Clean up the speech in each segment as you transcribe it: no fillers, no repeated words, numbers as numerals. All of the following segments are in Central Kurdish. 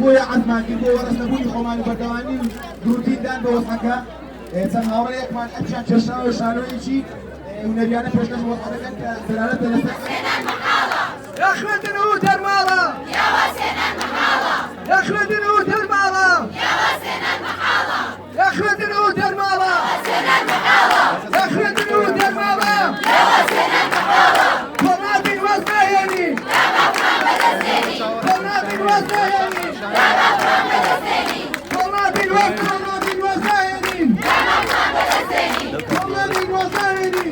بۆیە عەزمان کرد بۆ وەڕستەبوونی خۆمان و بەردەوانی و دوورتیندان بە وەسعەکە چەند هاوڕێیەکمان ئەمشان چێشتنەوە شانۆیەکی هونەریانە پێشکەش بۆ دەکەن کە دەلالەتە لەسەر يا خوێندن و دەرماڵە يا خوێندن و دەرماڵە يا خوێندن و دەرماڵە يا خوێندن و دەرماڵە تۆنابین وەزنایەنی تۆنابین وەزنایەنی تۆنابین وەزنایەنی تۆنابین وەزنایەنی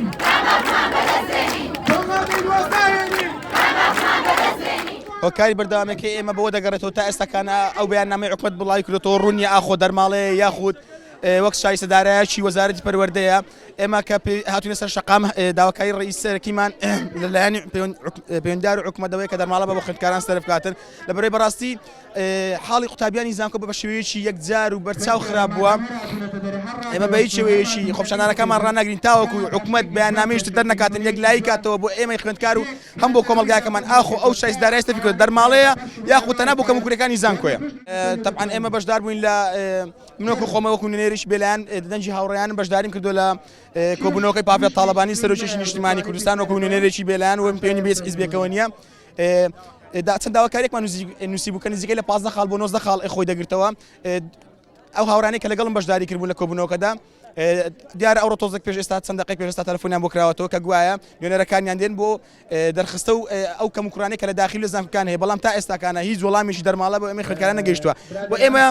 هۆکاری بەردەوامەکەی ئێمە بەوە دەگەڕێتەوە تا ئێستاکانە ئەو بەیاننامەی حکومەت بڵاوی کردێتەوە ڕوونی ئاخۆ دەرماڵەیە یاخود وەک شایستەدارایەکی وەزارەتی پەروەردەیە ئێمە کە هاتوونە سەر شەقام داواکاری ڕئیس سەرەکیمان لەلایەنی پەیوەندیدار و حکومەتەوەی کە دەرماڵە بە خوێندکاران سەرف کاتن لەبەرەوەی بەڕاستی حاڵی قوتابیانی زانکۆ بە شێوەیەکی یەکجار و بەرچاو خراپ بووە ئێمە بە هیچ شێوەیەکی خۆپیشاندانەکەمان ڕاناگرین تاوەکو حکومەت بەیاننامەیەشتر دەرنەکاتن یەکلایی کاتەوە بۆ ئێمەی خوێندکار و هەم بۆ کۆمەلگایەکەمان ئاخۆ ئەو شایستەدارایی استەفی کرد دەرماڵەیە یاخود تەنها بۆ کەموکورەکانی زانکۆیە طبعاً ئێمە بەشدار بووین لە منۆکو خۆمە وەکو نوێنێریش بێلایەن دەنجی هاوڕێیان بەشداریم کردو لە کۆبوونەوەکەی پاڤێڵ تاڵەبانی سەرۆکێشی نیشتیمانی کوردستان وەکو نوێنێرێکی بێلایەن و پێوەنی بێ حیزبێکەوە نییە چەند داواکاریێکمان نووسی بوو کە نزیکەی لە 15 خاڵ بۆ 19 خاڵ خۆی دەگرتەوە ئەو هاوڕانەی کە لەگەڵم بەشداری کردبوون لە کۆبوونەوەکەدا دیارە ئەوڕۆ تۆزێک پێش ئێستا چەند دقیقەی پێش ئێستا تەلەفۆنیان بۆ کراوەتەوە کە گوایە نوێنەرەکانیان دێن بۆ دەرخستە و ئەو کەموکورانەی کە لە داخلی لە زانکۆکان هەیە بەڵام تا ئێستاکانە هیچ وەڵامیشی دەرماڵە بۆ ئێمەی خوێندکاران نەگەیشتووە و ئێمە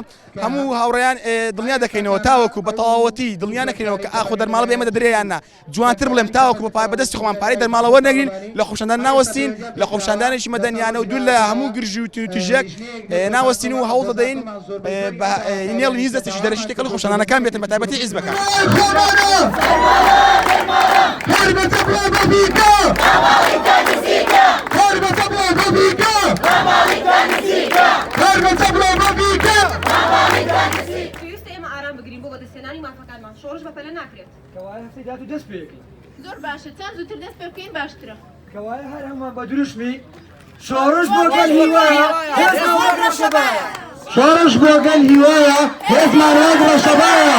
هەموو هاوڕێیان دڵنیا دەکەینەوە تاوەکو بە تەواوەتی دڵنیا نەکەینەوە کە ئاخۆ دەرماڵە بە ئێمە دەدرێیاننا جوانتر بڵێم تاوەکو بەدەستی خۆمان پارەی دەرماڵە وەرنەگرین لە خۆپیشاندان ناوەستین لە خۆپیشاندانێکی مەدەنیانە و دوور لە هەموو گرژی و توژێک ناوەستین و هەوڵ دەدەین نێڵی هیچ دەستێکی دەرەشتێکە لە خۆپیشاندانەکان بێتن بە تایبەتی حیزبەکان هربة بلا بيكا هربة بلا بيكا هربة بلا بيكا پێویستە ئێمە ئارام بگرین بۆ بەدەستێنانی مافەکانمان شۆڕش بەپەلە ناکرێت کەوایە هەستی داد و دەست پێەکەین زۆر باشە چەند زووتر دەست پێ بکەین باشترە کەوایە هەر هەمومان بە دروشمی شۆڕش بۆ گەل هیوایە هێزمان وەگرە شەبایە شۆڕش بۆ گەل هیوایە هێزمان وەگرە شەبایە